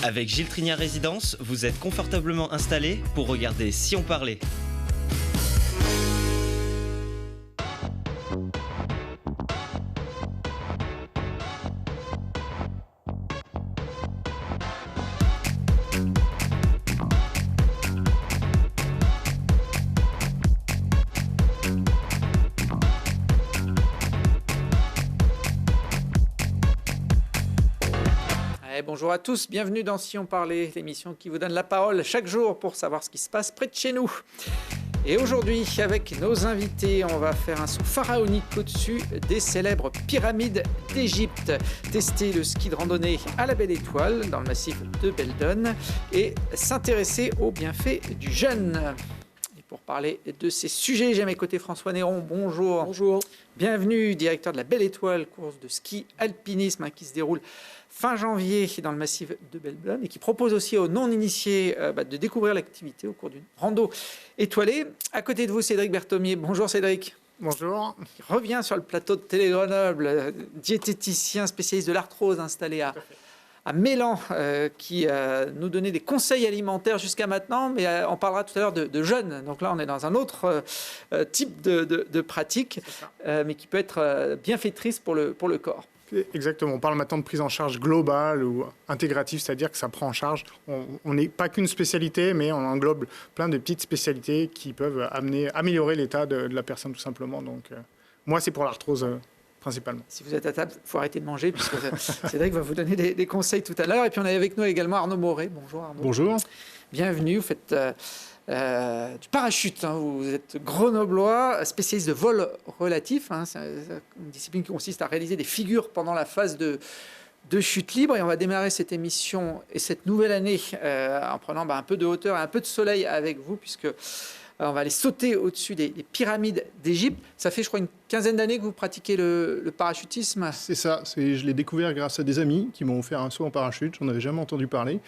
Avec Gilles Trignard Résidence, vous êtes confortablement installé pour regarder Si on parlait. Bonjour à tous, bienvenue dans Si on parlait, l'émission qui vous donne la parole chaque jour pour savoir ce qui se passe près de chez nous. Et aujourd'hui, avec nos invités, on va faire un saut pharaonique au-dessus des célèbres pyramides d'Égypte, tester le ski de randonnée à la Belle Étoile dans le massif de Beldon et s'intéresser aux bienfaits du jeûne. Et pour parler de ces sujets, j'ai à mes côtés François Néron, bonjour. Bonjour. Bienvenue, directeur de la Belle Étoile, course de ski alpinisme qui se déroule fin janvier dans le massif de Beldon et qui propose aussi aux non-initiés de découvrir l'activité au cours d'une rando étoilée. À côté de vous, Cédric Berthomier. Bonjour Cédric. Bonjour. Qui revient sur le plateau de Télé Grenoble, diététicien spécialiste de l'arthrose installé à Mélan, qui nous donnait des conseils alimentaires jusqu'à maintenant, mais on parlera tout à l'heure de jeûne. Donc là, on est dans un autre type de pratique, mais qui peut être bienfaitrice pour le corps. Exactement, on parle maintenant de prise en charge globale ou intégrative, c'est-à-dire que ça prend en charge, on n'est pas qu'une spécialité, mais on englobe plein de petites spécialités qui peuvent améliorer l'état de la personne tout simplement. Donc moi, c'est pour l'arthrose principalement. Si vous êtes à table, il faut arrêter de manger, puisque Cédric va vous donner des conseils tout à l'heure. Et puis on est avec nous également Arnaud Moret. Bonjour Arnaud. Bonjour. Bienvenue, vous faites du parachute, vous êtes grenoblois, spécialiste de vol relatif, c'est une discipline qui consiste à réaliser des figures pendant la phase de chute libre, et on va démarrer cette émission et cette nouvelle année en prenant un peu de hauteur et un peu de soleil avec vous, puisque on va aller sauter au-dessus des pyramides d'Égypte. Ça fait, je crois, une quinzaine d'années que vous pratiquez le parachutisme. C'est ça, je l'ai découvert grâce à des amis qui m'ont offert un saut en parachute, j'en avais jamais entendu parler.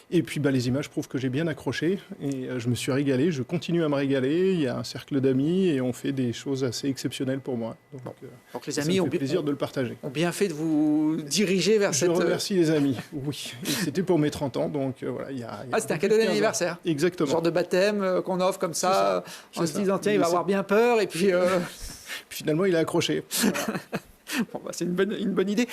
Et puis les images prouvent que j'ai bien accroché et je me suis régalé, je continue à me régaler, il y a un cercle d'amis et on fait des choses assez exceptionnelles pour moi. Donc les amis ont plaisir de le partager. Ont bien fait de vous diriger vers cette... Je remercie les amis, oui. C'était pour mes 30 ans, donc voilà. C'était un cadeau d'anniversaire. Exactement. Un genre de baptême qu'on offre comme ça, en se disant tiens, il va avoir bien peur et puis... Finalement, il a accroché. Voilà. Bon, c'est une bonne idée.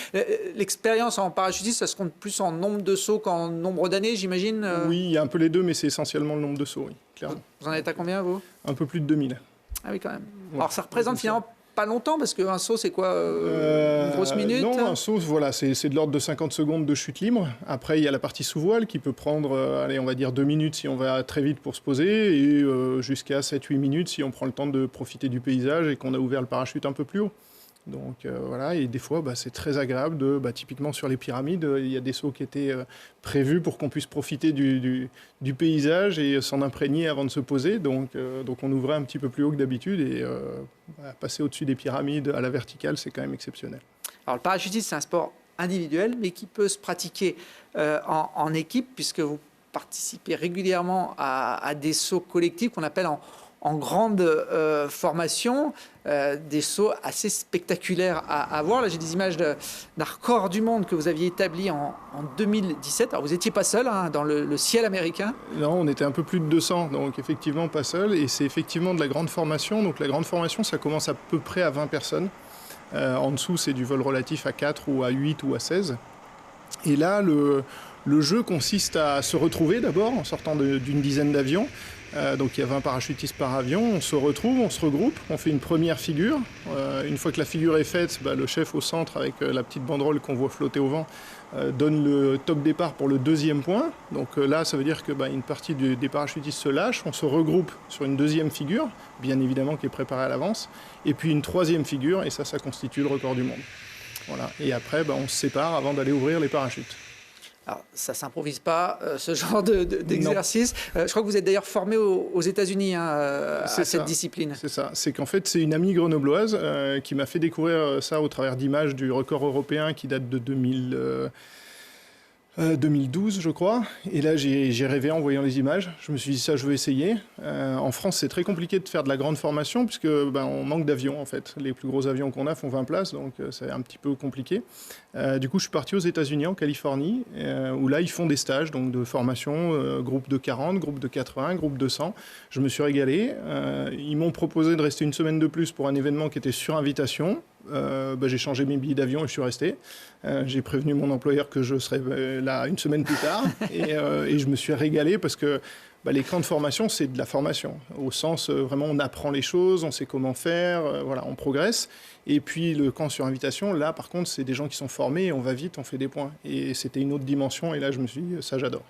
L'expérience en parachutisme, ça se compte plus en nombre de sauts qu'en nombre d'années, j'imagine. Oui, il y a un peu les deux, mais c'est essentiellement le nombre de sauts, oui, clairement. Vous en êtes à combien, vous? Un peu plus de 2000. Ah oui, quand même. Ouais. Alors, ça représente finalement pas longtemps, parce qu'un saut, c'est quoi une grosse minute? Non, un saut, voilà, c'est de l'ordre de 50 secondes de chute libre. Après, il y a la partie sous voile qui peut prendre, allez, on va dire 2 minutes si on va très vite pour se poser, et jusqu'à 7-8 minutes si on prend le temps de profiter du paysage et qu'on a ouvert le parachute un peu plus haut. Donc voilà, et des fois c'est très agréable typiquement sur les pyramides, il y a des sauts qui étaient prévus pour qu'on puisse profiter du paysage et s'en imprégner avant de se poser, donc on ouvrait un petit peu plus haut que d'habitude et passer au-dessus des pyramides à la verticale, c'est quand même exceptionnel. Alors le parachutisme, c'est un sport individuel mais qui peut se pratiquer en équipe, puisque vous participez régulièrement à des sauts collectifs qu'on appelle en grande formation, des sauts assez spectaculaires à voir. Là, j'ai des images d'un record du monde que vous aviez établi en 2017. Alors, vous n'étiez pas seul dans le ciel américain? Non, on était un peu plus de 200, donc effectivement pas seul. Et c'est effectivement de la grande formation. Donc la grande formation, ça commence à peu près à 20 personnes. En dessous, c'est du vol relatif à 4 ou à 8 ou à 16. Et là, le jeu consiste à se retrouver d'abord en sortant d'une dizaine d'avions. Donc il y a 20 parachutistes par avion, on se retrouve, on se regroupe, on fait une première figure. Une fois que la figure est faite, le chef au centre avec la petite banderole qu'on voit flotter au vent donne le top départ pour le deuxième point. Donc là, ça veut dire que une partie des parachutistes se lâche, on se regroupe sur une deuxième figure, bien évidemment qui est préparée à l'avance, et puis une troisième figure, et ça constitue le record du monde. Voilà. Et après, on se sépare avant d'aller ouvrir les parachutes. Alors, ça ne s'improvise pas, ce genre d'exercice. Je crois que vous êtes d'ailleurs formé aux États-Unis à cette discipline. C'est ça. C'est qu'en fait, c'est une amie grenobloise qui m'a fait découvrir ça au travers d'images du record européen qui date de 2000. 2012, je crois. Et là, j'ai rêvé en voyant les images. Je me suis dit, ça, je veux essayer. En France, c'est très compliqué de faire de la grande formation puisque on manque d'avions, en fait. Les plus gros avions qu'on a font 20 places, donc c'est un petit peu compliqué. Du coup, je suis parti aux États-Unis, en Californie, où là, ils font des stages donc de formation, groupe de 40, groupe de 80, groupe de 100. Je me suis régalé. Ils m'ont proposé de rester une semaine de plus pour un événement qui était sur invitation. J'ai changé mes billets d'avion et je suis resté. J'ai prévenu mon employeur que je serais là une semaine plus tard et je me suis régalé parce que les camps de formation, c'est de la formation. Au sens, vraiment, on apprend les choses, on sait comment faire, voilà, on progresse. Et puis, le camp sur invitation, là, par contre, c'est des gens qui sont formés, on va vite, on fait des points. Et c'était une autre dimension, et là, je me suis dit, ça, j'adore.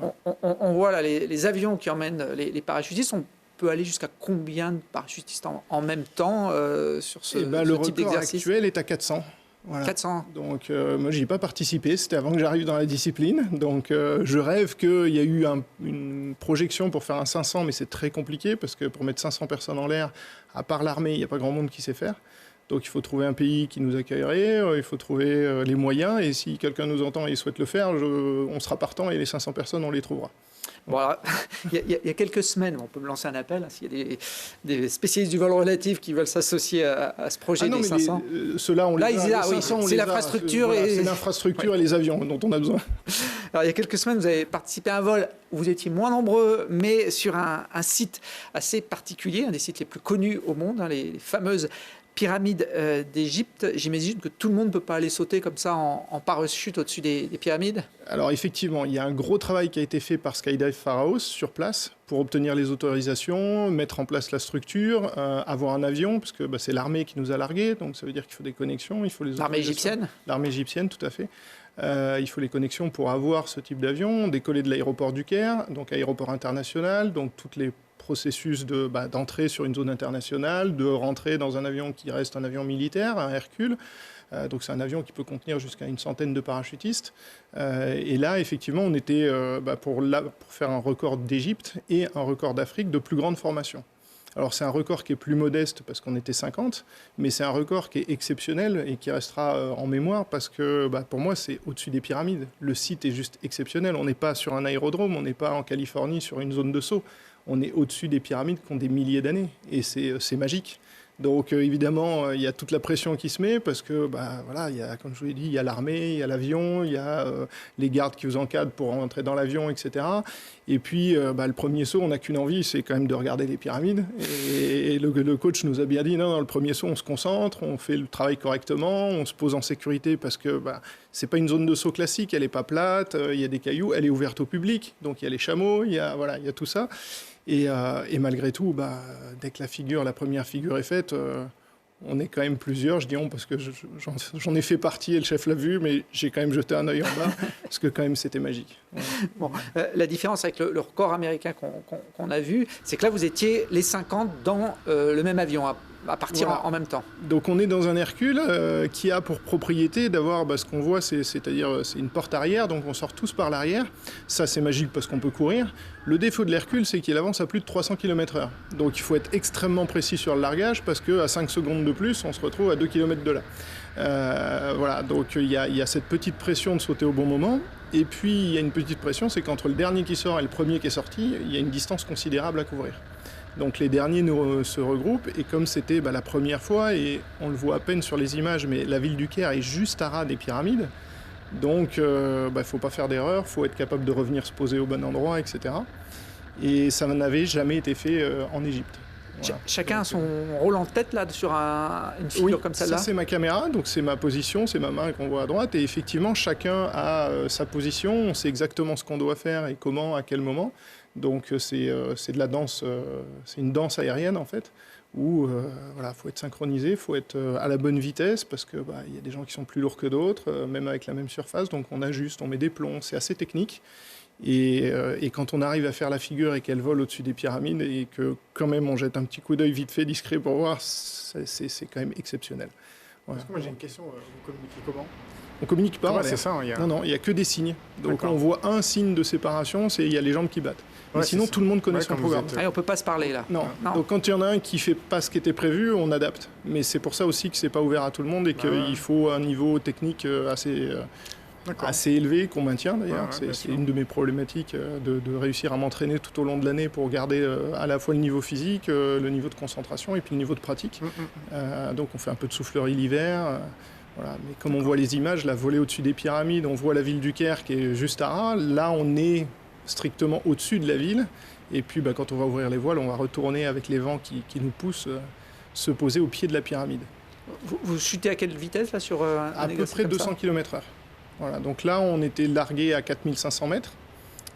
On voit là les avions qui emmènent les parachutistes. On peut aller jusqu'à combien de parachutistes en même temps sur ce type d'exercice ? Le record actuel est à 400. Voilà. 400. Donc, moi, je n'y ai pas participé. C'était avant que j'arrive dans la discipline. Donc, je rêve qu'il y a eu une projection pour faire un 500, mais c'est très compliqué parce que pour mettre 500 personnes en l'air, à part l'armée, il n'y a pas grand monde qui sait faire. Donc, il faut trouver un pays qui nous accueillerait, il faut trouver les moyens. Et si quelqu'un nous entend et souhaite le faire, on sera partant et les 500 personnes, on les trouvera. Bon, alors, il y a quelques semaines, on peut me lancer un appel, s'il y a des spécialistes du vol relatif qui veulent s'associer à ce projet des 500. Ceux-là, on là, les a. Oui, c'est l'infrastructure. Voilà, c'est l'infrastructure et les avions dont on a besoin. Alors, il y a quelques semaines, vous avez participé à un vol où vous étiez moins nombreux, mais sur un site assez particulier, un des sites les plus connus au monde, les fameuses pyramides d'Égypte. J'imagine que tout le monde ne peut pas aller sauter comme ça en parachute au-dessus des pyramides. Alors effectivement, il y a un gros travail qui a été fait par Skydive Pharos sur place pour obtenir les autorisations, mettre en place la structure, avoir un avion, parce que c'est l'armée qui nous a largués, donc ça veut dire qu'il faut des connexions, il faut les L'armée égyptienne ? L'armée égyptienne, tout à fait. Il faut les connexions pour avoir ce type d'avion, décoller de l'aéroport du Caire, donc aéroport international, donc toutes les processus d'entrée sur une zone internationale, de rentrer dans un avion qui reste un avion militaire, un Hercule. Donc c'est un avion qui peut contenir jusqu'à une centaine de parachutistes. Et là, effectivement, on était pour faire un record d'Égypte et un record d'Afrique de plus grande formation. Alors c'est un record qui est plus modeste parce qu'on était 50, mais c'est un record qui est exceptionnel et qui restera en mémoire parce que pour moi c'est au-dessus des pyramides. Le site est juste exceptionnel. On n'est pas sur un aérodrome, on n'est pas en Californie sur une zone de saut. On est au-dessus des pyramides qui ont des milliers d'années et c'est magique. Donc évidemment, il y a toute la pression qui se met parce que, voilà, comme je vous l'ai dit, il y a l'armée, il y a l'avion, il y a les gardes qui vous encadrent pour rentrer dans l'avion, etc. Et puis, le premier saut, on n'a qu'une envie, c'est quand même de regarder les pyramides. Et le coach nous a bien dit, non, le premier saut, on se concentre, on fait le travail correctement, on se pose en sécurité parce que c'est pas une zone de saut classique, elle n'est pas plate, il y a des cailloux, elle est ouverte au public, donc il y a les chameaux, il y a tout ça. Et malgré tout, dès que la première figure est faite, on est quand même plusieurs, je dis on parce que j'en ai fait partie et le chef l'a vu, mais j'ai quand même jeté un œil en bas parce que quand même c'était magique. Ouais. Bon, la différence avec le record américain qu'on a vu, c'est que là vous étiez les 50 dans le même avion, à partir en même temps. Donc on est dans un Hercule qui a pour propriété d'avoir ce qu'on voit, c'est-à-dire c'est une porte arrière, donc on sort tous par l'arrière. Ça c'est magique parce qu'on peut courir. Le défaut de l'Hercule, c'est qu'il avance à plus de 300 km/h. Donc il faut être extrêmement précis sur le largage parce qu'à 5 secondes de plus, on se retrouve à 2 km de là. Voilà, donc il y a cette petite pression de sauter au bon moment. Et puis il y a une petite pression, c'est qu'entre le dernier qui sort et le premier qui est sorti, il y a une distance considérable à couvrir. Donc les derniers se regroupent et comme c'était la première fois, et on le voit à peine sur les images, mais la ville du Caire est juste à ras des pyramides. Donc il ne faut pas faire d'erreur, il faut être capable de revenir se poser au bon endroit, etc. Et ça n'avait jamais été fait en Égypte. Voilà. Chacun a son rôle en tête là, sur une figure comme celle-là. Ça c'est ma caméra, donc c'est ma position, c'est ma main qu'on voit à droite. Et effectivement, chacun a sa position, on sait exactement ce qu'on doit faire et comment, à quel moment. Donc c'est de la danse, c'est une danse aérienne en fait, où faut être synchronisé, il faut être à la bonne vitesse parce que y a des gens qui sont plus lourds que d'autres, même avec la même surface. Donc on ajuste, on met des plombs, c'est assez technique. Et quand on arrive à faire la figure et qu'elle vole au-dessus des pyramides et que quand même on jette un petit coup d'œil vite fait discret pour voir, c'est quand même exceptionnel. Voilà. Parce que moi j'ai une question, vous communiquez comment ? On communique pas. C'est ça. Non, il n'y a que des signes. Donc on voit un signe de séparation, il y a les jambes qui battent. Mais sinon tout le monde connaît son programme. On ne peut pas se parler là. Non. Donc quand il y en a un qui ne fait pas ce qui était prévu, on adapte. Mais c'est pour ça aussi que ce n'est pas ouvert à tout le monde et qu'il faut un niveau technique assez assez élevé qu'on maintient d'ailleurs. Ouais, c'est une de mes problématiques de réussir à m'entraîner tout au long de l'année pour garder à la fois le niveau physique, le niveau de concentration et puis le niveau de pratique. Donc on fait un peu de soufflerie l'hiver. Voilà. Mais comme on voit les images, la volée au-dessus des pyramides, on voit la ville du Caire qui est juste à Ras. Là, on est strictement au-dessus de la ville. Et puis, quand on va ouvrir les voiles, on va retourner avec les vents qui nous poussent se poser au pied de la pyramide. Vous chutez à quelle vitesse là sur un À peu près 200 km/h. Voilà. Donc là, on était largué à 4500 mètres.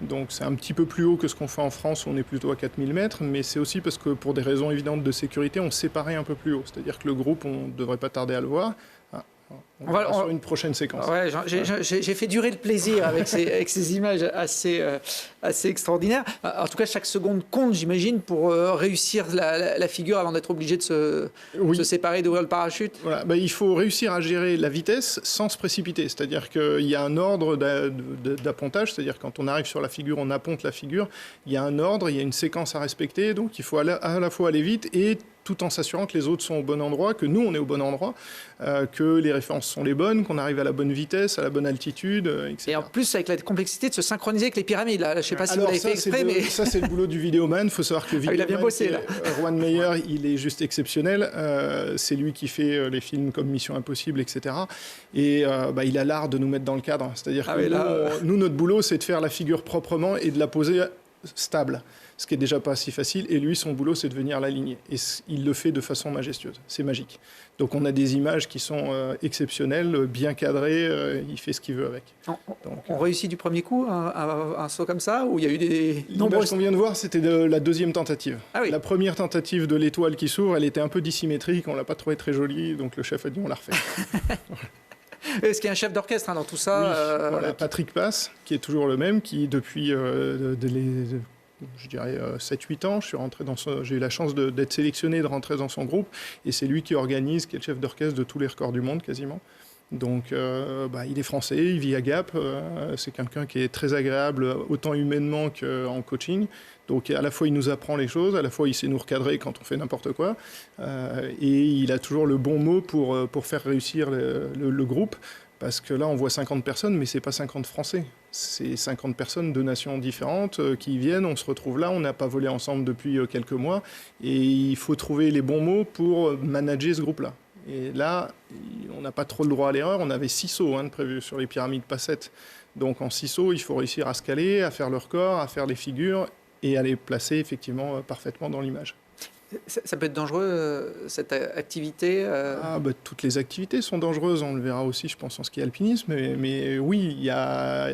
Donc c'est un petit peu plus haut que ce qu'on fait en France, où on est plutôt à 4000 mètres, mais c'est aussi parce que pour des raisons évidentes de sécurité, on séparait un peu plus haut. C'est-à-dire que le groupe, on ne devrait pas tarder à le voir. On va sur une prochaine séquence. Ouais, j'ai fait durer le plaisir avec ces images assez extraordinaires. En tout cas, chaque seconde compte, j'imagine, pour réussir la figure avant d'être obligé de se séparer, d'ouvrir le parachute. Voilà. Il faut réussir à gérer la vitesse sans se précipiter. C'est-à-dire qu'il y a un ordre d'appontage. C'est-à-dire quand on arrive sur la figure, on apponte la figure. Il y a un ordre, il y a une séquence à respecter. Donc il faut à la fois aller vite et tout en s'assurant que les autres sont au bon endroit, que nous, on est au bon endroit, que les références sont les bonnes, qu'on arrive à la bonne vitesse, à la bonne altitude, etc. Et en plus, avec la complexité de se synchroniser avec les pyramides. Là. Je ne sais pas si vous l'avez fait exprès, mais... Ça, c'est le boulot du vidéoman. Il faut savoir que le vidéoman, il a bien bossé, là. Juan Meyer, il est juste exceptionnel. C'est lui qui fait les films comme Mission Impossible, etc. Et il a l'art de nous mettre dans le cadre. C'est-à-dire que nous, notre boulot, c'est de faire la figure proprement et de la poser stable, ce qui est déjà pas si facile, et lui, son boulot, c'est de venir l'aligner, et il le fait de façon majestueuse, c'est magique. Donc on a des images qui sont exceptionnelles, bien cadrées, il fait ce qu'il veut avec. On réussit du premier coup un saut comme ça, ou il y a eu des... L'image qu'on vient de voir, c'était de la deuxième tentative. Ah oui. La première tentative de l'étoile qui s'ouvre, elle était un peu dissymétrique, on l'a pas trouvée très jolie, donc le chef a dit on la refait. Est-ce qu'il y a un chef d'orchestre dans tout ça? Oui, voilà, Patrick Pass, qui est toujours le même, qui depuis je dirais 7-8 ans, j'ai eu la chance d'être sélectionné, de rentrer dans son groupe, et c'est lui qui organise, qui est le chef d'orchestre de tous les records du monde quasiment. Donc il est français, il vit à Gap, c'est quelqu'un qui est très agréable, autant humainement qu'en coaching. Donc à la fois il nous apprend les choses, à la fois il sait nous recadrer quand on fait n'importe quoi, et il a toujours le bon mot pour faire réussir le groupe. Parce que là, on voit 50 personnes, mais ce n'est pas 50 Français. C'est 50 personnes de nations différentes qui viennent, on se retrouve là, on n'a pas volé ensemble depuis quelques mois, et il faut trouver les bons mots pour manager ce groupe-là. Et là, on n'a pas trop le droit à l'erreur, on avait 6 sauts de prévus sur les pyramides, pas 7. Donc en 6 sauts, il faut réussir à se caler, à faire le record, à faire les figures, et à les placer effectivement parfaitement dans l'image. Ça peut être dangereux, cette activité Toutes les activités sont dangereuses, on le verra aussi, je pense, en ski alpinisme. Mais oui, il y a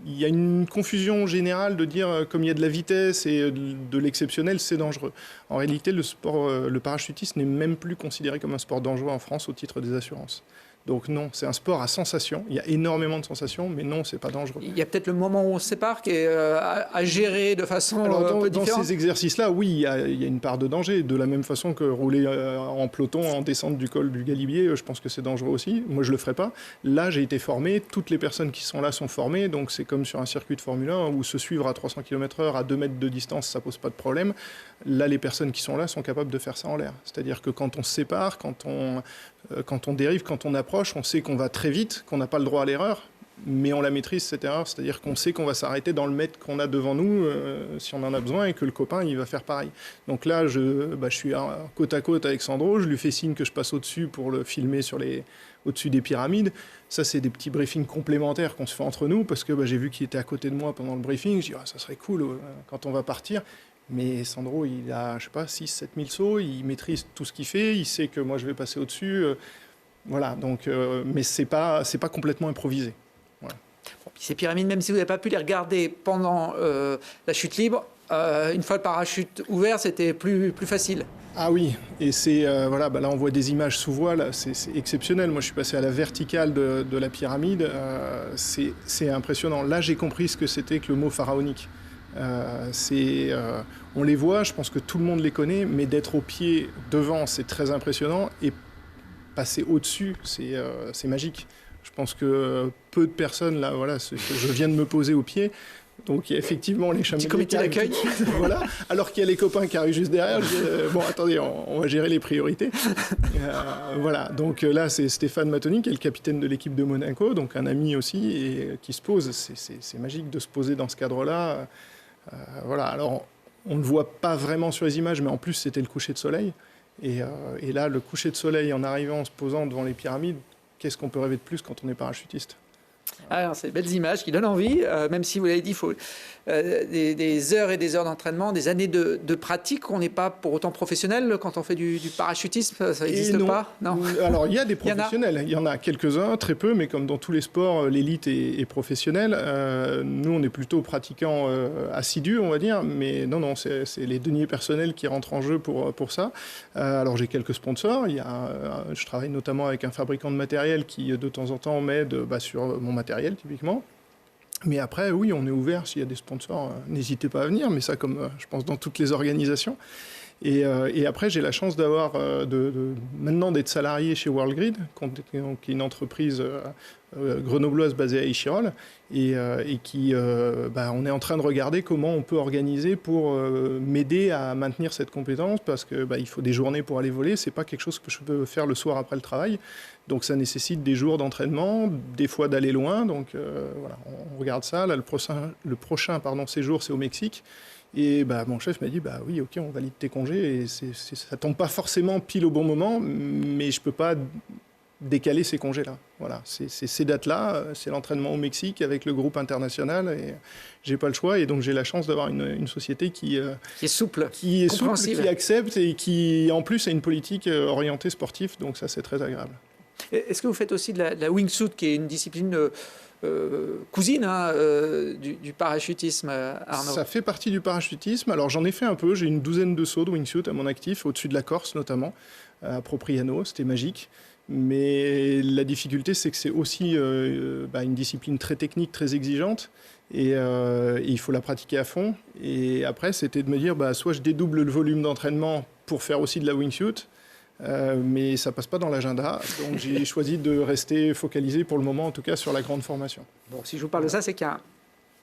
une confusion générale de dire, comme il y a de la vitesse et de l'exceptionnel, c'est dangereux. En réalité, le parachutisme n'est même plus considéré comme un sport dangereux en France au titre des assurances. Donc non, c'est un sport à sensation. Il y a énormément de sensations, mais non, c'est pas dangereux. Il y a peut-être le moment où on se sépare qui est à gérer de façon un peu différente. Dans ces exercices-là, oui, il y a une part de danger. De la même façon que rouler en peloton en descente du col du Galibier, je pense que c'est dangereux aussi. Moi, je le ferai pas. Là, j'ai été formé. Toutes les personnes qui sont là sont formées. Donc c'est comme sur un circuit de Formule 1 où se suivre à 300 km/h à 2 mètres de distance, ça pose pas de problème. Là, les personnes qui sont là sont capables de faire ça en l'air. C'est-à-dire que quand on se sépare, quand on dérive, quand on approche, on sait qu'on va très vvite, qu'on n'a pas le droit à l'erreur, mais on la maîtrise cette erreur, c'est-à-dire qu'on sait qu'on va s'arrêter dans le mètre qu'on a devant nous si on en a besoin, et que le copain il va faire pareil. Donc là je suis côte à côte avec Sandro, je lui fais signe que je passe au-dessus pour le filmer au-dessus des pyramides. Ça, c'est des petits briefings complémentaires qu'on se fait entre nous, parce que j'ai vu qu'il était à côté de moi pendant le briefing, je dis ça serait cool quand on va partir. Mais Sandro, il a, 6-7 000 sauts, il maîtrise tout ce qu'il fait, il sait que moi je vais passer au-dessus. Voilà, donc, mais c'est pas complètement improvisé. Voilà. Bon, puis ces pyramides, même si vous n'avez pas pu les regarder pendant la chute libre, une fois le parachute ouvert, c'était plus facile. Ah oui, et c'est là on voit des images sous voile, c'est exceptionnel. Moi je suis passé à la verticale de la pyramide, c'est impressionnant. Là j'ai compris ce que c'était que le mot pharaonique. On les voit, je pense que tout le monde les connaît, mais d'être au pied devant, c'est très impressionnant, et passer au-dessus, c'est magique. Je pense que peu de personnes, là, je viens de me poser au pied, Donc il y a effectivement les chameliers. Petit comité d'accueil. Voilà. Alors qu'il y a les copains qui arrivent juste derrière. Je dis, bon, attendez, on va gérer les priorités. Voilà. Donc là, c'est Stéphane Mattoni, qui est le capitaine de l'équipe de Monaco, donc un ami aussi, et qui se pose. C'est magique de se poser dans ce cadre-là. Voilà. Alors, on ne le voit pas vraiment sur les images, mais en plus, c'était le coucher de soleil. Et là, le coucher de soleil, en arrivant, en se posant devant les pyramides, qu'est-ce qu'on peut rêver de plus quand on est parachutiste ? Alors, c'est de belles images qui donnent envie, même si vous l'avez dit, il faut des heures et des heures d'entraînement, des années de pratique. On n'est pas pour autant professionnel quand on fait du parachutisme, ça n'existe pas, non. Alors, il y a des professionnels, il y en a quelques-uns, très peu, mais comme dans tous les sports, l'élite est professionnelle. Nous, on est plutôt pratiquants assidus, on va dire, mais non, c'est les deniers personnels qui rentrent en jeu pour ça. Alors, j'ai quelques sponsors. Je travaille notamment avec un fabricant de matériel qui, de temps en temps, m'aide sur mon matériel, typiquement. Mais après, oui, on est ouvert. S'il y a des sponsors, n'hésitez pas à venir. Mais ça, comme je pense dans toutes les organisations. Et après, j'ai la chance d'avoir maintenant d'être salarié chez WorldGrid, qui est une entreprise grenobloise basée à Échirolles, et qui, on est en train de regarder comment on peut organiser pour m'aider à maintenir cette compétence, parce que il faut des journées pour aller voler. C'est pas quelque chose que je peux faire le soir après le travail. Donc ça nécessite des jours d'entraînement, des fois d'aller loin. Donc voilà, on regarde ça. Là, le prochain séjour, c'est au Mexique. Et mon chef m'a dit, oui, ok, on valide tes congés. Et ça tombe pas forcément pile au bon moment, mais je peux pas décaler ces congés-là. Voilà, c'est ces dates-là, c'est l'entraînement au Mexique avec le groupe international, et j'ai pas le choix. Et donc j'ai la chance d'avoir une société qui est souple, qui accepte et qui en plus a une politique orientée sportive. Donc ça, c'est très agréable. Est-ce que vous faites aussi de la wingsuit, qui est une discipline cousine du parachutisme, Arnaud? Ça fait partie du parachutisme. Alors j'en ai fait un peu, j'ai une douzaine de sauts de wingsuit à mon actif, au-dessus de la Corse notamment, à Propriano, c'était magique. Mais la difficulté, c'est que c'est aussi une discipline très technique, très exigeante, et il faut la pratiquer à fond. Et après, c'était de me dire, soit je dédouble le volume d'entraînement pour faire aussi de la wingsuit, mais ça passe pas dans l'agenda, donc j'ai choisi de rester focalisé pour le moment, en tout cas sur la grande formation. Bon, si je vous parle de ça, c'est qu'il y a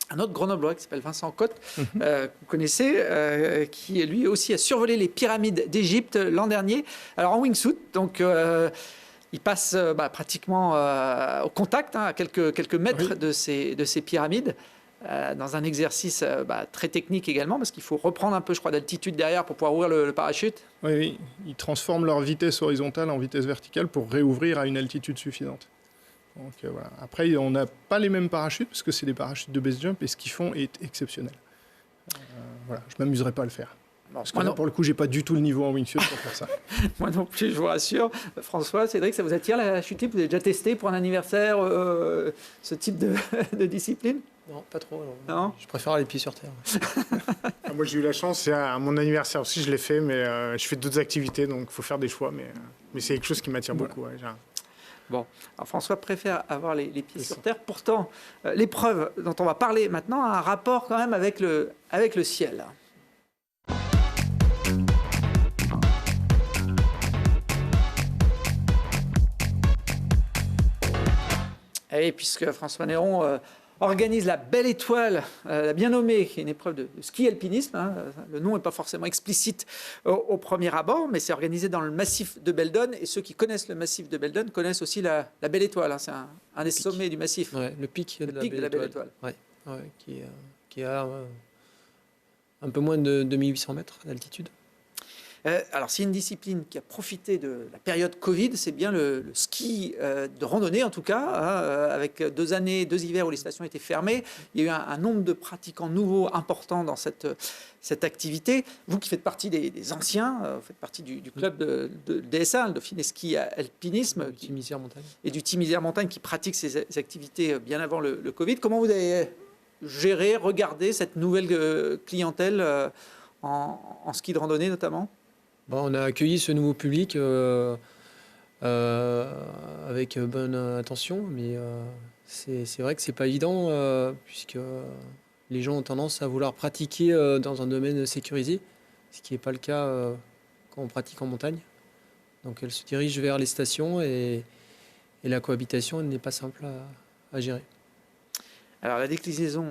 un autre grenoblois qui s'appelle Vincent Cotte, que vous connaissez, qui lui aussi a survolé les pyramides d'Égypte l'an dernier. Alors en wingsuit, donc il passe pratiquement au contact, à quelques mètres de ces pyramides. Dans un exercice très technique également, parce qu'il faut reprendre un peu, je crois, d'altitude derrière pour pouvoir ouvrir le parachute. Oui, ils transforment leur vitesse horizontale en vitesse verticale pour réouvrir à une altitude suffisante. Donc voilà. Après, on n'a pas les mêmes parachutes, parce que c'est des parachutes de base jump, et ce qu'ils font est exceptionnel. Voilà, je ne m'amuserai pas à le faire. Parce que là, pour le coup, j'ai pas du tout le niveau en wingsuit pour faire ça. Moi non plus, je vous rassure. François, Cédric, ça vous attire la chute libre? Vous avez déjà testé pour un anniversaire ce type de discipline? Non, pas trop. Non. Je préfère les pieds sur terre. Moi, j'ai eu la chance, à mon anniversaire aussi, je l'ai fait, mais je fais d'autres activités, donc il faut faire des choix. Mais c'est quelque chose qui m'attire beaucoup. Ouais, bon, alors François préfère avoir les pieds sur terre. Pourtant, l'épreuve dont on va parler maintenant a un rapport quand même avec le ciel. Et puisque François Néron organise la Belle Étoile, la bien nommée, qui est une épreuve de ski alpinisme. Le nom n'est pas forcément explicite au premier abord, mais c'est organisé dans le massif de Beldon. Et ceux qui connaissent le massif de Beldon connaissent aussi la Belle Étoile. C'est un des sommets du massif. Ouais, le pic de la Belle Étoile. Qui a un peu moins de 2800 mètres d'altitude. Alors, s'il y a une discipline qui a profité de la période Covid, c'est bien le ski de randonnée, en tout cas, avec 2 hivers où les stations étaient fermées. Il y a eu un nombre de pratiquants nouveaux important dans cette activité. Vous qui faites partie des anciens, vous faites partie du club de DSA, le Dauphiné Ski Alpinisme. Du Team Isère Montagne. Et du Team Isère Montagne qui pratique ces activités bien avant le Covid. Comment vous avez géré, regardé cette nouvelle clientèle en ski de randonnée notamment? On a accueilli ce nouveau public avec bonne attention, mais c'est vrai que c'est pas évident puisque les gens ont tendance à vouloir pratiquer dans un domaine sécurisé, ce qui n'est pas le cas quand on pratique en montagne. Donc elle se dirige vers les stations et la cohabitation n'est pas simple à gérer. Alors la déclinaison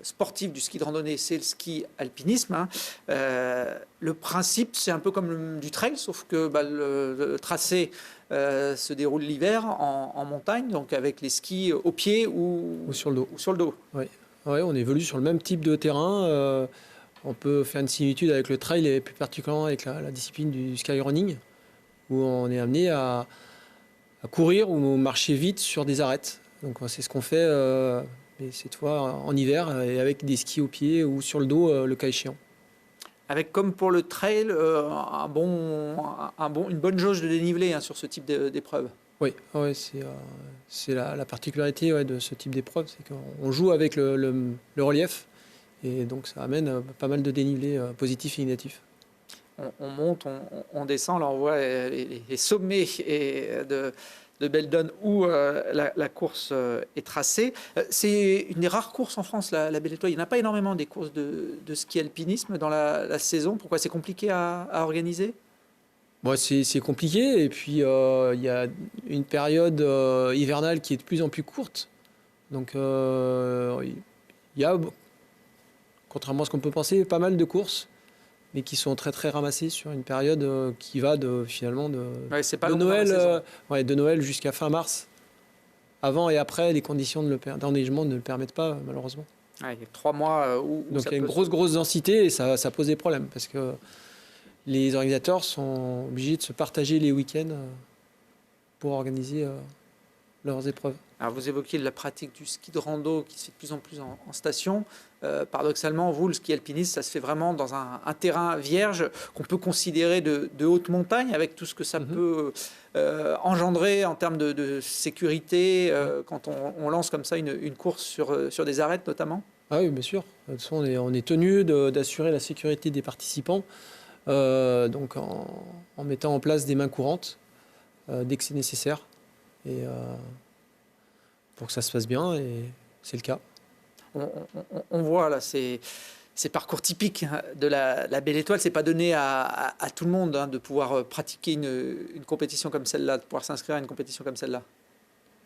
sportive du ski de randonnée, c'est le ski alpinisme. Hein. Le principe, c'est un peu comme du trail, sauf que le tracé se déroule l'hiver en montagne, donc avec les skis au pied ou sur le dos. Ou sur le dos. Oui, on évolue sur le même type de terrain. On peut faire une similitude avec le trail et plus particulièrement avec la discipline du skyrunning, où on est amené à courir ou marcher vite sur des arêtes. Donc c'est ce qu'on fait, mais cette fois en hiver et avec des skis au pied ou sur le dos, le cas échéant. Avec, comme pour le trail, une bonne jauge de dénivelé sur ce type d'épreuve. Oui, c'est la particularité de ce type d'épreuve, c'est qu'on joue avec le relief et donc ça amène pas mal de dénivelé positifs et négatifs. On monte, on descend, là on voit les sommets de Beldon où la course est tracée. C'est une des rares courses en France, la Belle Étoile. Il n'y en a pas énormément des courses de ski alpinisme dans la saison. Pourquoi c'est compliqué à organiser ? Bon, c'est compliqué et puis il y a une période hivernale qui est de plus en plus courte. Donc il y a, contrairement à ce qu'on peut penser, pas mal de courses, mais qui sont très très ramassées sur une période qui va de Noël jusqu'à fin mars. Avant et après, les conditions d'enneigement ne le permettent pas, malheureusement. Il y a 3 mois où donc il y a une grosse densité et ça pose des problèmes parce que les organisateurs sont obligés de se partager les week-ends pour organiser leurs épreuves. Alors vous évoquiez la pratique du ski de rando qui se fait de plus en plus en station. Paradoxalement, vous, le ski alpiniste, ça se fait vraiment dans un terrain vierge qu'on peut considérer de haute montagne avec tout ce que ça peut engendrer en termes de sécurité quand on lance comme ça une course sur des arêtes notamment. Ah oui, bien sûr. De toute façon, on est tenu d'assurer la sécurité des participants donc en mettant en place des mains courantes dès que c'est nécessaire. Et pour que ça se passe bien, et c'est le cas. On voit là ces parcours typiques de la Belle Étoile. C'est pas donné à tout le monde de pouvoir pratiquer une compétition comme celle-là, de pouvoir s'inscrire à une compétition comme celle-là.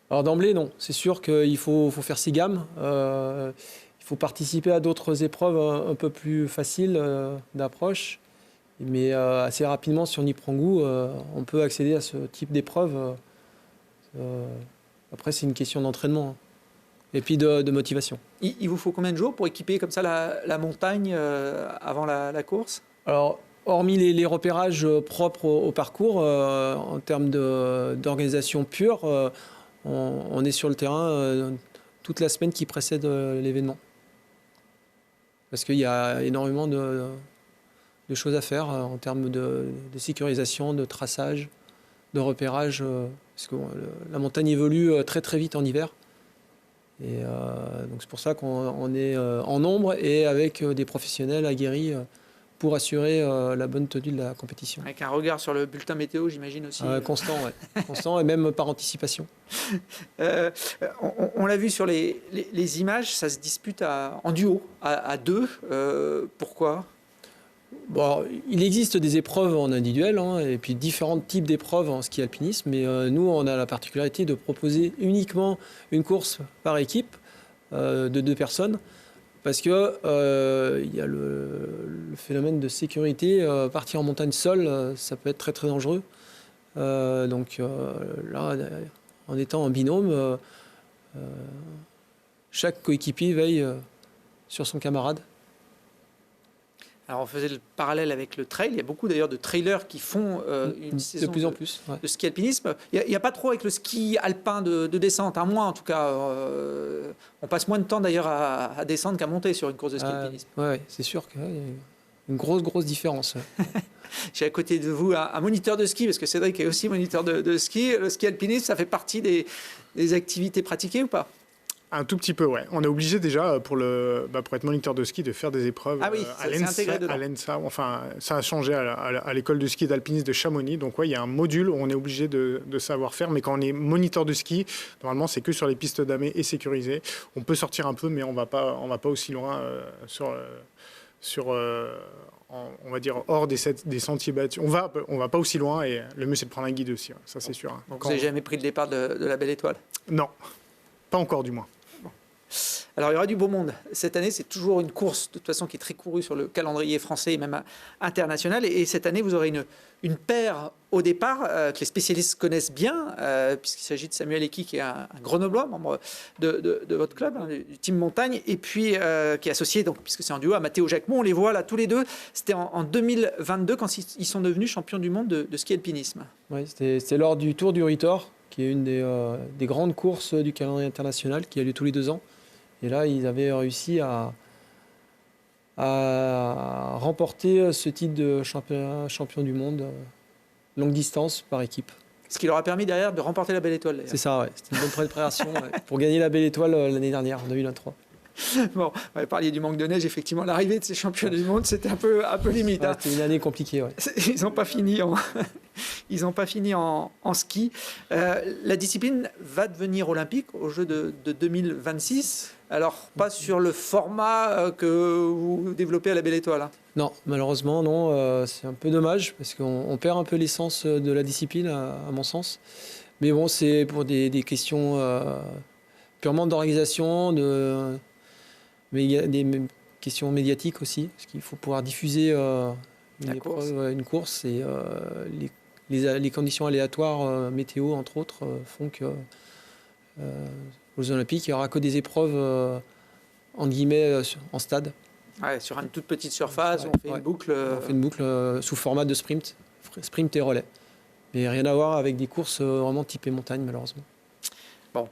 Alors d'emblée, non. C'est sûr qu'il faut faire ses gammes. Il faut participer à d'autres épreuves un peu plus faciles d'approche. Mais assez rapidement, si on y prend goût, on peut accéder à ce type d'épreuve. Après, c'est une question d'entraînement et puis de motivation. Il vous faut combien de jours pour équiper comme ça la montagne avant la course ? Alors, hormis les repérages propres au parcours, en termes d'organisation pure, on est sur le terrain toute la semaine qui précède l'événement. Parce qu'il y a énormément de choses à faire en termes de sécurisation, de traçage, de repérage. Parce que la montagne évolue très très vite en hiver. Et donc c'est pour ça qu'on est en nombre et avec des professionnels aguerris pour assurer la bonne tenue de la compétition. Avec un regard sur le bulletin météo, j'imagine aussi. Constant, oui. Constant et même par anticipation. On l'a vu sur les images, ça se dispute en duo, à 2. Pourquoi ? Bon, il existe des épreuves en individuel et puis différents types d'épreuves en ski alpinisme, mais nous, on a la particularité de proposer uniquement une course par équipe de 2 personnes parce que il y a le phénomène de sécurité. Partir en montagne seul, ça peut être très très dangereux. Donc là, en étant en binôme, chaque coéquipier veille sur son camarade. Alors on faisait le parallèle avec le trail. Il y a beaucoup d'ailleurs de trailers qui font une saison de plus en plus, de ski alpinisme. Il n'y a pas trop avec le ski alpin de descente, moins en tout cas. On passe moins de temps d'ailleurs à descendre qu'à monter sur une course de ski alpinisme. Oui, c'est sûr qu'il y a une grosse différence. J'ai à côté de vous un moniteur de ski, parce que Cédric est aussi moniteur de ski. Le ski alpinisme, ça fait partie des activités pratiquées ou pas ? Un tout petit peu, ouais. On est obligé déjà, pour être moniteur de ski, de faire des épreuves à l'ENSA. Enfin, ça a changé à l'école de ski et d'alpinisme de Chamonix. Donc, ouais, il y a un module où on est obligé de savoir faire. Mais quand on est moniteur de ski, normalement, c'est que sur les pistes damées et sécurisées. On peut sortir un peu, mais on va pas aussi loin on va dire hors des sentiers battus. On va pas aussi loin et le mieux, c'est de prendre un guide aussi. Ça, c'est sûr. Donc, vous n'avez jamais pris le départ de la Belle Étoile ? Non, pas encore du moins. Alors, il y aura du beau monde. Cette année, c'est toujours une course, de toute façon, qui est très courue sur le calendrier français et même international. Et cette année, vous aurez une paire au départ que les spécialistes connaissent bien, puisqu'il s'agit de Samuel Eki, qui est un Grenoblois, membre de votre club, hein, du Team Montagne, et puis qui est associé, donc, puisque c'est en duo, à Mathéo Jacquemont. On les voit là tous les deux. C'était en 2022 quand ils sont devenus champions du monde de ski alpinisme. Oui, c'était lors du Tour du Ritor, qui est une des grandes courses du calendrier international, qui a lieu tous les 2 ans. Et là, ils avaient réussi à remporter ce titre de champion du monde longue distance par équipe. Ce qui leur a permis derrière de remporter la Belle Étoile. D'ailleurs. C'est ça, ouais. C'était une bonne préparation pour gagner la Belle Étoile l'année dernière, en 2023. Bon, on va parler du manque de neige. Effectivement, l'arrivée de ces championnats du monde, c'était un peu limite. Ouais, hein. C'était une année compliquée. Ouais. Ils n'ont pas fini en ski. La discipline va devenir olympique aux Jeux de 2026. Alors, pas sur le format que vous développez à la Belle Étoile. Hein. Non, malheureusement, non. C'est un peu dommage parce qu'on perd un peu l'essence de la discipline, à mon sens. Mais bon, c'est pour des questions purement d'organisation, mais il y a des questions médiatiques aussi, parce qu'il faut pouvoir diffuser une course et les conditions aléatoires météo, entre autres, font que aux Olympiques, il n'y aura que des épreuves en guillemets en stade. Ouais, sur une toute petite surface, Ouais, on fait ouais. une boucle. On fait une boucle sous format de sprint et relais. Mais rien à voir avec des courses vraiment typées montagne, malheureusement. Bon,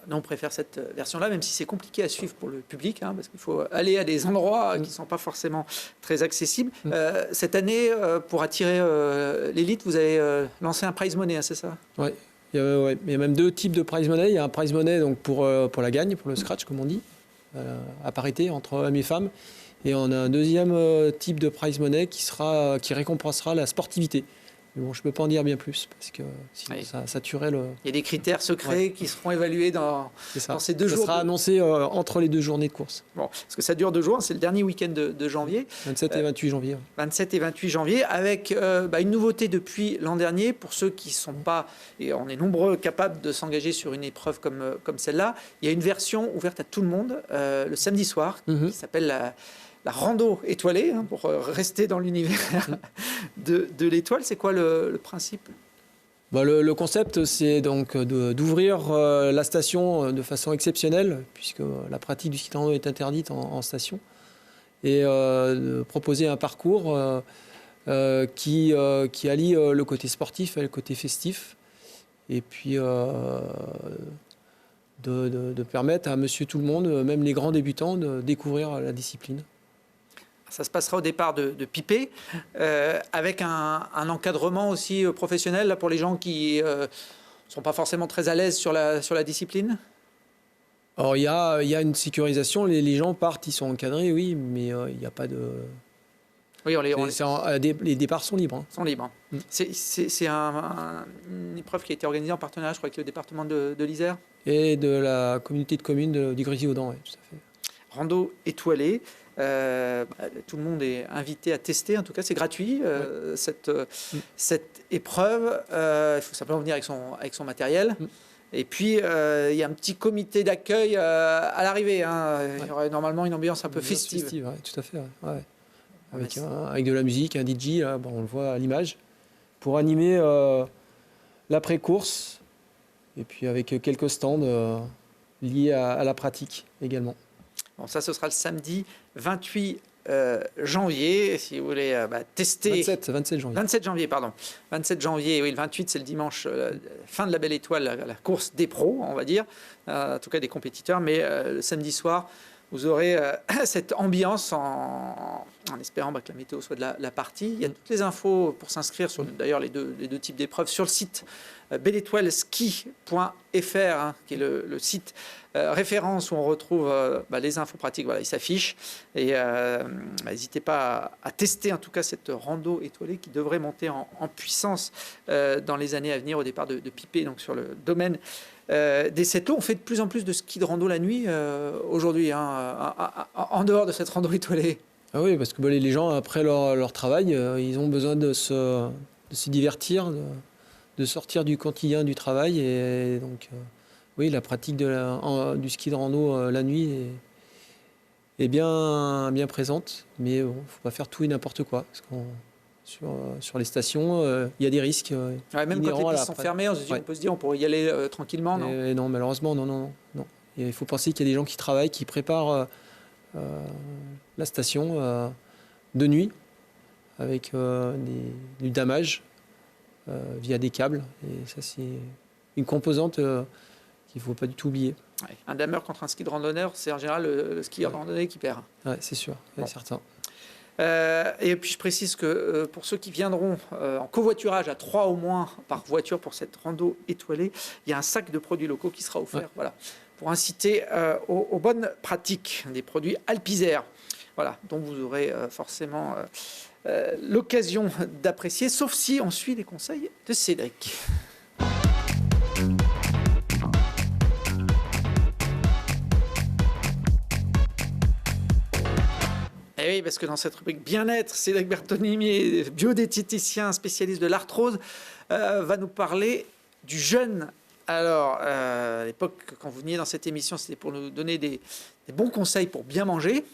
nous on préfère cette version-là, même si c'est compliqué à suivre pour le public, hein, parce qu'il faut aller à des endroits qui ne sont pas forcément très accessibles. Cette année, pour attirer l'élite, vous avez lancé un prize money, hein, c'est ça? Ouais. Il y a même 2 types de prize money. Il y a un prize money donc pour la gagne, pour le scratch, comme on dit, à parité entre hommes et femmes. Et on a un deuxième type de prize money qui récompensera la sportivité. Mais bon, je ne peux pas en dire bien plus, parce que sinon ça tuerait le... Il y a des critères secrets qui seront évalués dans ces 2 jours. Ça sera annoncé entre les 2 journées de course. Bon, parce que ça dure 2 jours, c'est le dernier week-end de janvier. 27 et 28 janvier. 27 et 28 janvier, avec une nouveauté depuis l'an dernier, pour ceux qui ne sont pas, et on est nombreux capables de s'engager sur une épreuve comme celle-là, il y a une version ouverte à tout le monde, le samedi soir, qui s'appelle la rando étoilée, hein, pour rester dans l'univers de l'étoile. C'est quoi le principe? Le concept, c'est donc d'ouvrir la station de façon exceptionnelle, puisque la pratique du ski de rando est interdite en station, et de proposer un parcours qui allie le côté sportif et le côté festif, et puis de permettre à monsieur tout le monde, même les grands débutants, de découvrir la discipline. Ça se passera au départ de Pipé, avec un encadrement aussi professionnel là, pour les gens qui ne sont pas forcément très à l'aise sur la discipline. Alors il y a une sécurisation, les gens partent, ils sont encadrés, oui, mais il n'y a pas de... Oui, les départs sont libres. Hein. Sont libres. C'est une épreuve qui a été organisée en partenariat, je crois, avec le département de l'Isère. Et de la communauté de communes du Grésivaudan, oui, tout à fait. Rando étoilée. Tout le monde est invité à tester, en tout cas c'est gratuit cette épreuve. Il faut simplement venir avec son matériel. Et puis il y a un petit comité d'accueil à l'arrivée. Hein. Il y aurait normalement une ambiance un peu festive. Ouais, tout à fait. Ouais. Avec de la musique, un DJ, là, on le voit à l'image, pour animer l'après-course. Et puis avec quelques stands liés à la pratique également. Bon, ça, ce sera le samedi 28 janvier, si vous voulez tester... 27 janvier. 27 janvier, pardon. 27 janvier, oui, le 28, c'est le dimanche, fin de la Belle Étoile, la course des pros, on va dire, en tout cas des compétiteurs, mais le samedi soir, vous aurez cette ambiance en espérant que la météo soit de la partie. Il y a toutes les infos pour s'inscrire sur d'ailleurs les deux types d'épreuves sur le site bellétoileski.fr, hein, qui est le site référence où on retrouve les infos pratiques. Voilà, il s'affiche. Et n'hésitez pas à tester en tout cas cette rando étoilée qui devrait monter en puissance dans les années à venir au départ de Pipé, donc sur le domaine des 7 lots. On fait de plus en plus de ski de rando la nuit aujourd'hui, hein, en dehors de cette rando étoilée. Ah oui, parce que les gens, après leur travail, ils ont besoin de se divertir, de sortir du quotidien du travail. Et donc, oui, la pratique du ski de rando la nuit est bien présente, mais bon, faut pas faire tout et n'importe quoi. Parce sur les stations, il y a des risques Même quand les pistes sont fermées, on peut se dire on pourrait y aller tranquillement, non? Non, malheureusement, non. Il faut penser qu'il y a des gens qui travaillent, qui préparent la station de nuit avec du damage via des câbles. Et ça, c'est une composante qu'il ne faut pas du tout oublier. Ouais. Un dameur contre un ski de randonneur, c'est en général le skieur de randonnée qui perd. Ouais, c'est sûr, certain. Et puis je précise que pour ceux qui viendront en covoiturage à 3 au moins par voiture pour cette rando étoilée, il y a un sac de produits locaux qui sera offert. Ouais. Voilà, pour inciter aux bonnes pratiques, des produits Alpisair, voilà, dont vous aurez forcément l'occasion d'apprécier, sauf si on suit les conseils de Cédric. Et oui, parce que dans cette rubrique bien-être, Cédric Bertonimier, biodiététicien spécialiste de l'arthrose, va nous parler du jeûne. Alors, à l'époque, quand vous veniez dans cette émission, c'était pour nous donner des bons conseils pour bien manger.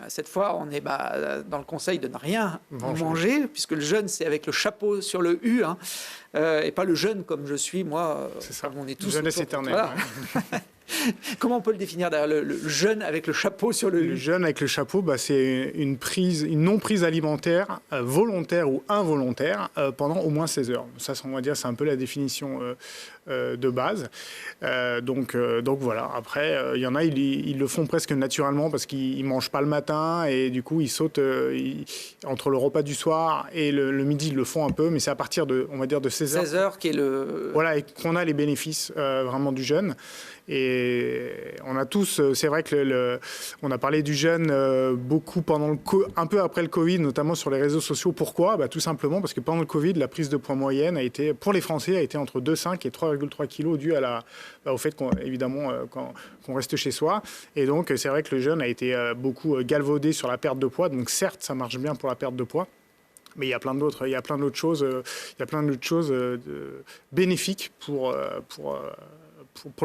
Cette fois, on est dans le conseil de ne rien manger, puisque le jeûne, c'est avec le chapeau sur le U, hein, et pas le jeûne comme je suis, moi. C'est ça. On est tous jeunesse éternelle. Voilà. Comment on peut le définir d'ailleurs, le jeûne avec le chapeau sur le U? Le jeûne avec le chapeau, c'est une non-prise alimentaire volontaire ou involontaire pendant au moins 16 heures. Ça, on va dire, c'est un peu la définition de base. Donc voilà. Après, il y en a, ils le font presque naturellement parce qu'ils ne mangent pas le matin et du coup, ils sautent entre le repas du soir et le midi, ils le font un peu, mais c'est à partir de, on va dire, de 16 heures. 16 heures qui est le... Voilà, et qu'on a les bénéfices vraiment du jeûne. Et on a tous, c'est vrai que on a parlé du jeûne beaucoup un peu après le Covid, notamment sur les réseaux sociaux. Pourquoi ? Tout simplement parce que pendant le Covid, la prise de poids moyenne pour les Français, a été entre 2,5 et 3,3 kilos dû au fait qu'on reste chez soi. Et donc, c'est vrai que le jeûne a été beaucoup galvaudé sur la perte de poids. Donc, certes, ça marche bien pour la perte de poids. Mais il y a plein d'autres choses, bénéfiques pour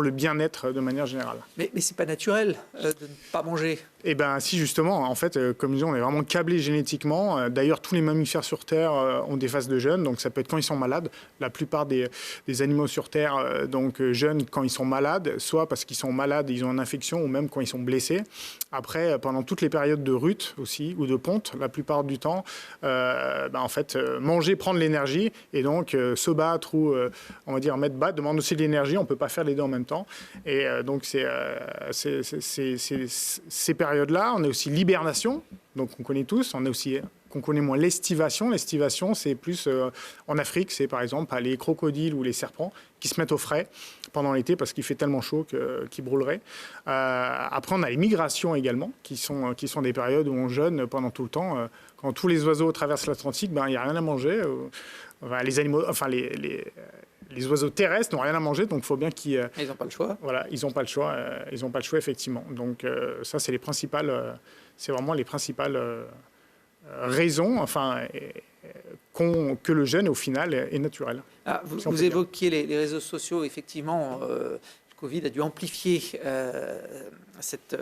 le bien-être de manière générale. Mais c'est pas naturel de ne pas manger. Eh bien, si, justement, en fait, comme je dis, on est vraiment câblé génétiquement. D'ailleurs, tous les mammifères sur Terre ont des phases de jeûne, donc ça peut être quand ils sont malades. La plupart des animaux sur Terre jeûnent quand ils sont malades, soit parce qu'ils sont malades, ils ont une infection, ou même quand ils sont blessés. Après, pendant toutes les périodes de rut aussi, ou de ponte, la plupart du temps, en fait, manger prend de l'énergie, et donc se battre ou, on va dire, mettre bas demande aussi de l'énergie. On ne peut pas faire les deux en même temps. Et donc, ces périodes-là, on a aussi l'hibernation, donc on connaît tous. On a aussi, qu'on connaît moins, l'estivation. L'estivation, c'est plus en Afrique, c'est par exemple les crocodiles ou les serpents qui se mettent au frais pendant l'été parce qu'il fait tellement chaud qu'ils brûleraient. Après, on a les migrations également, qui sont des périodes où on jeûne pendant tout le temps. Quand tous les oiseaux traversent l'Atlantique, il n'y a rien à manger. Les animaux, les oiseaux terrestres n'ont rien à manger, donc il faut bien qu'ils... Ils n'ont pas le choix. Voilà, ils n'ont pas le choix. Ils n'ont pas le choix, effectivement. Donc ça, c'est vraiment les principales raisons, que le jeûne, au final, est naturel. Vous évoquiez les réseaux sociaux. Effectivement, le Covid a dû amplifier cette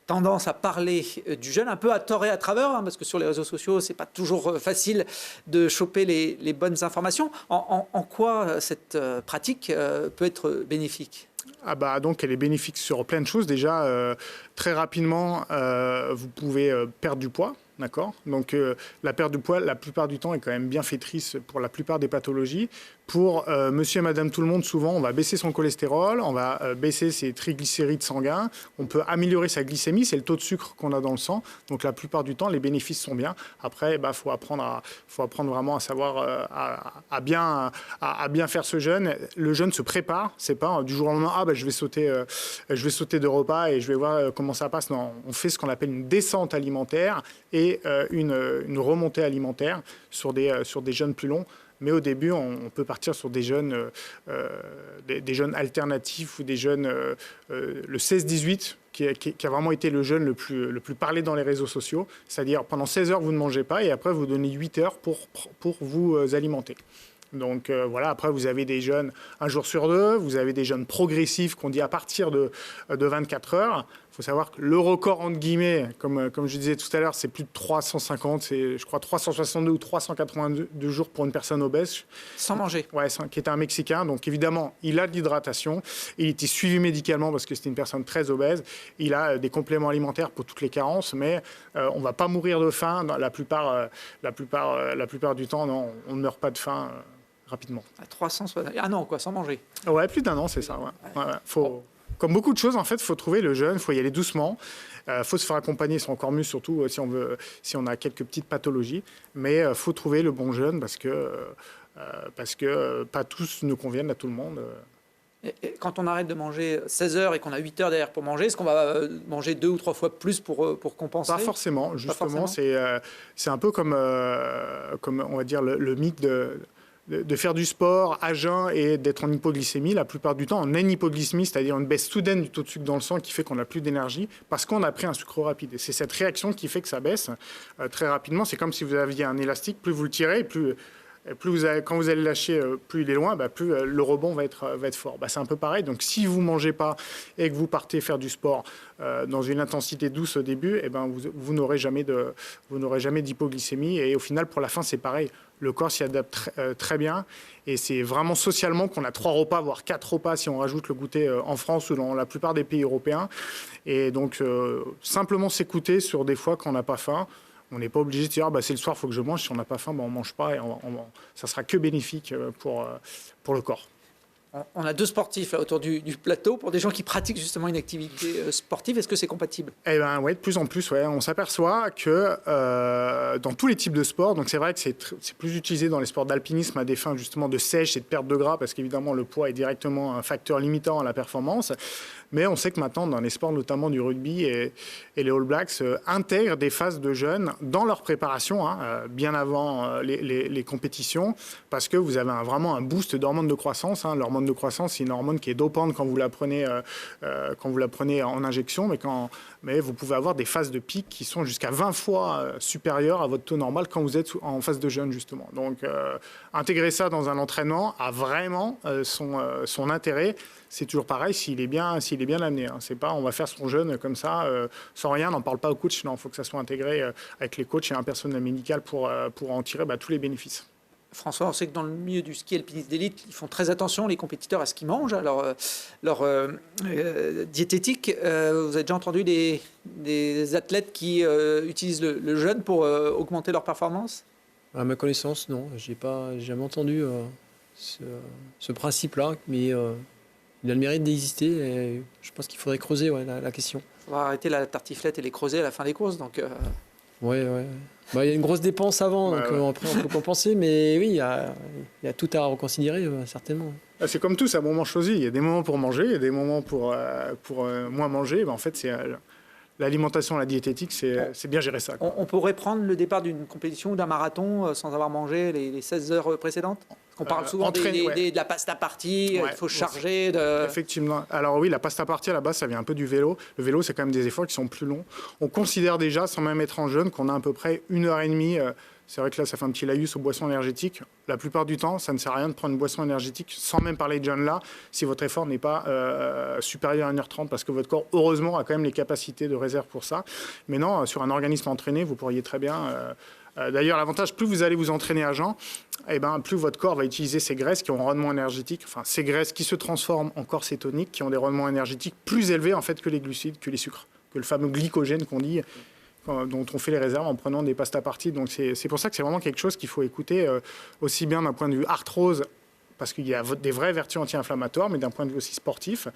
tendance à parler du jeûne, un peu à tort et à travers, parce que sur les réseaux sociaux, c'est pas toujours facile de choper les bonnes informations. En quoi cette pratique peut être bénéfique ? Donc elle est bénéfique sur plein de choses. Déjà, très rapidement, vous pouvez perdre du poids. D'accord ? Donc la perte de poids, la plupart du temps, est quand même bienfaitrice pour la plupart des pathologies. Pour monsieur et madame tout le monde, souvent, on va baisser son cholestérol, on va baisser ses triglycérides sanguins, on peut améliorer sa glycémie, c'est le taux de sucre qu'on a dans le sang. Donc la plupart du temps, les bénéfices sont bien. Après, faut apprendre vraiment à savoir à bien faire ce jeûne. Le jeûne se prépare, c'est pas du jour au lendemain, je vais sauter de repas et je vais voir comment ça passe. Non, on fait ce qu'on appelle une descente alimentaire et une remontée alimentaire sur des jeûnes plus longs. Mais au début, on peut partir sur des jeûnes alternatifs ou des jeûnes, le 16-18, qui a vraiment été le jeûne le plus parlé dans les réseaux sociaux. C'est-à-dire, pendant 16 heures, vous ne mangez pas et après, vous donnez 8 heures pour vous alimenter. Donc voilà, après vous avez des jeunes un jour sur deux, vous avez des jeunes progressifs qu'on dit à partir de 24 heures. Il faut savoir que le record, entre guillemets, comme je disais tout à l'heure, c'est plus de 350, c'est je crois 362 ou 382 jours pour une personne obèse. Sans manger. Ouais, qui était un Mexicain. Donc évidemment, il a de l'hydratation. Il était suivi médicalement parce que c'était une personne très obèse. Il a des compléments alimentaires pour toutes les carences, mais on ne va pas mourir de faim. La plupart du temps, non, on ne meurt pas de faim rapidement. À 360. Ah non, quoi, sans manger. Ouais, plus d'un an, c'est ça. Ouais. Faut... Comme beaucoup de choses, en fait, il faut trouver le jeûne, il faut y aller doucement. Il faut se faire accompagner, c'est encore mieux, surtout si on a quelques petites pathologies. Mais il faut trouver le bon jeûne parce que pas tous ne conviennent à tout le monde. Et quand on arrête de manger 16 heures et qu'on a 8 heures derrière pour manger, est-ce qu'on va manger 2 ou 3 fois plus pour compenser? Pas forcément. Justement, c'est un peu comme on va dire, le mythe de faire du sport à jeun et d'être en hypoglycémie. La plupart du temps, on a une hypoglycémie, c'est-à-dire une baisse soudaine du taux de sucre dans le sang qui fait qu'on n'a plus d'énergie parce qu'on a pris un sucre rapide. Et c'est cette réaction qui fait que ça baisse très rapidement. C'est comme si vous aviez un élastique, plus vous le tirez, quand vous allez lâcher, plus il est loin, plus le rebond va être fort. C'est un peu pareil. Donc si vous ne mangez pas et que vous partez faire du sport dans une intensité douce au début, vous n'aurez jamais d'hypoglycémie. Et au final, pour la fin, c'est pareil. Le corps s'y adapte très bien. Et c'est vraiment socialement qu'on a 3 repas, voire 4 repas si on rajoute le goûter en France ou dans la plupart des pays européens. Et donc, simplement s'écouter sur des fois quand on n'a pas faim. On n'est pas obligé de dire c'est le soir, il faut que je mange. Si on n'a pas faim, on ne mange pas. Et ça sera que bénéfique pour le corps. On a 2 sportifs là, autour du plateau. Pour des gens qui pratiquent justement une activité sportive, est-ce que c'est compatible? Eh bien, oui, de plus en plus. Ouais. On s'aperçoit que dans tous les types de sports, donc c'est vrai que c'est plus utilisé dans les sports d'alpinisme à des fins justement de sèche et de perte de gras, parce qu'évidemment, le poids est directement un facteur limitant à la performance. Mais on sait que maintenant, dans les sports notamment du rugby et les All Blacks intègrent des phases de jeûne dans leur préparation, bien avant les compétitions, parce que vous avez vraiment un boost d'hormones de croissance. L'hormone de croissance, c'est une hormone qui est dopante quand vous la prenez en injection, mais vous pouvez avoir des phases de pic qui sont jusqu'à 20 fois supérieures à votre taux normal quand vous êtes en phase de jeûne, justement. Donc, intégrer ça dans un entraînement a vraiment son intérêt. C'est toujours pareil s'il est bien amené. C'est pas on va faire son jeûne comme ça, sans rien, n'en parle pas au coach. Non, il faut que ça soit intégré avec les coachs et un personnel médical pour en tirer tous les bénéfices. François, on sait que dans le milieu du ski alpiniste d'élite, ils font très attention, les compétiteurs, à ce qu'ils mangent, à leur diététique. Vous avez déjà entendu des athlètes qui utilisent le jeûne pour augmenter leur performance? À ma connaissance, non. J'ai jamais entendu ce principe-là, mais il a le mérite d'exister et je pense qu'il faudrait creuser la question. On va arrêter la tartiflette et les creuser à la fin des courses. Donc, ouais. Il y a une grosse dépense avant, donc après on peut compenser, mais oui, il y a tout à reconsidérer, certainement. C'est comme tout, c'est un moment choisi. Il y a des moments pour manger, il y a des moments pour moins manger. En fait, c'est l'alimentation, la diététique, c'est bien gérer ça. On pourrait prendre le départ d'une compétition ou d'un marathon sans avoir mangé les 16 heures précédentes? On parle souvent de la pasta party, il faut charger. Effectivement. Alors oui, la pasta party, à la base, ça vient un peu du vélo. Le vélo, c'est quand même des efforts qui sont plus longs. On considère déjà, sans même être en jeûne, qu'on a à peu près 1h30. C'est vrai que là, ça fait un petit laïus aux boissons énergétiques. La plupart du temps, ça ne sert à rien de prendre une boisson énergétique, sans même parler de jeûne là, si votre effort n'est pas supérieur à 1h30, parce que votre corps, heureusement, a quand même les capacités de réserve pour ça. Mais non, sur un organisme entraîné, vous pourriez très bien... D'ailleurs, l'avantage, plus vous allez vous entraîner à jeun, plus votre corps va utiliser ces graisses qui ont un rendement énergétique, enfin ces graisses qui se transforment en corps cétonique, qui ont des rendements énergétiques plus élevés en fait que les glucides, que les sucres, que le fameux glycogène qu'on dit, dont on fait les réserves en prenant des pastas parties. Donc c'est pour ça que c'est vraiment quelque chose qu'il faut écouter aussi bien d'un point de vue arthrose, parce qu'il y a des vraies vertus anti-inflammatoires, mais d'un point de vue aussi sportif,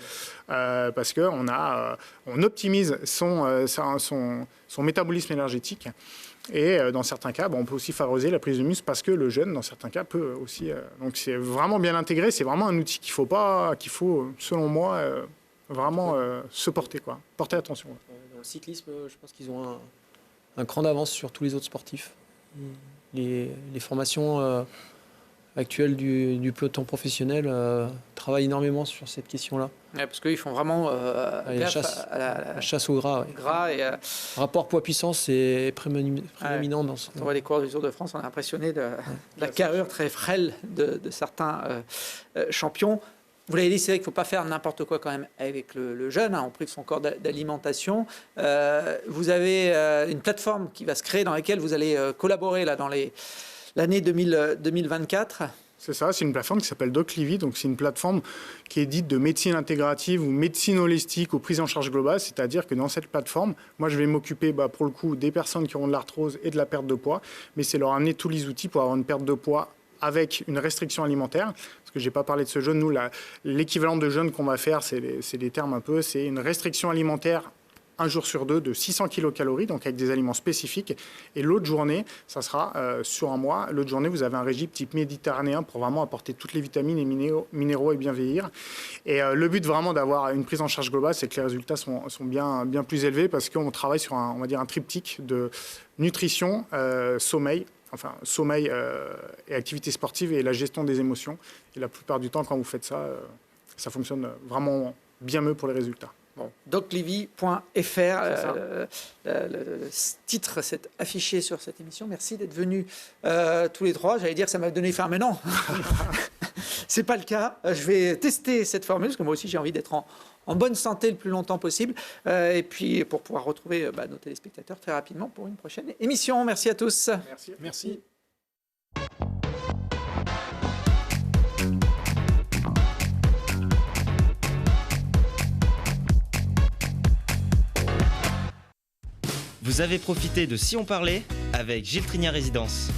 parce qu'on optimise son métabolisme énergétique. Et dans certains cas, on peut aussi favoriser la prise de muscle parce que le jeûne, dans certains cas, peut aussi... donc c'est vraiment bien intégré, c'est vraiment un outil qu'il faut, selon moi, vraiment se porter, porter attention. Dans le cyclisme, je pense qu'ils ont un cran d'avance sur tous les autres sportifs. Les formations actuelle du peloton professionnel travaille énormément sur cette question-là. Ouais, parce qu'ils font vraiment La chasse, la chasse au gras. Ouais. gras et Rapport poids-puissance est prédominant dans ce. on voit les coureurs du Tour de France, on est impressionné de la carrure très frêle de certains champions. Vous l'avez dit, c'est vrai qu'il ne faut pas faire n'importe quoi quand même avec le jeune, on prive son corps d'alimentation. Vous avez une plateforme qui va se créer dans laquelle vous allez collaborer là, dans l'année 2024. C'est ça, c'est une plateforme qui s'appelle DocLivy, donc c'est une plateforme qui est dite de médecine intégrative ou médecine holistique ou prise en charge globale, c'est-à-dire que dans cette plateforme, moi je vais m'occuper pour le coup des personnes qui auront de l'arthrose et de la perte de poids, mais c'est leur amener tous les outils pour avoir une perte de poids avec une restriction alimentaire, parce que je n'ai pas parlé de ce jeûne, nous l'équivalent de jeûne qu'on va faire, c'est des termes un peu, c'est une restriction alimentaire 1 jour sur 2 de 600 kilocalories, donc avec des aliments spécifiques. Et l'autre journée, ça sera sur un mois. L'autre journée, vous avez un régime type méditerranéen pour vraiment apporter toutes les vitamines et minéraux et bien vieillir. Et le but vraiment d'avoir une prise en charge globale, c'est que les résultats sont bien plus élevés parce qu'on travaille sur on va dire un triptyque de nutrition, sommeil et activité sportive et la gestion des émotions. Et la plupart du temps, quand vous faites ça, ça fonctionne vraiment bien mieux pour les résultats. Bon, doclivy.fr, le titre s'est affiché sur cette émission. Merci d'être venus tous les trois. J'allais dire que ça m'a donné faim, mais non, c'est pas le cas. Je vais tester cette formule parce que moi aussi j'ai envie d'être en bonne santé le plus longtemps possible. Et puis pour pouvoir retrouver nos téléspectateurs très rapidement pour une prochaine émission. Merci à tous. Merci. Vous avez profité de Si on parlait avec Gilles Trigna Résidence.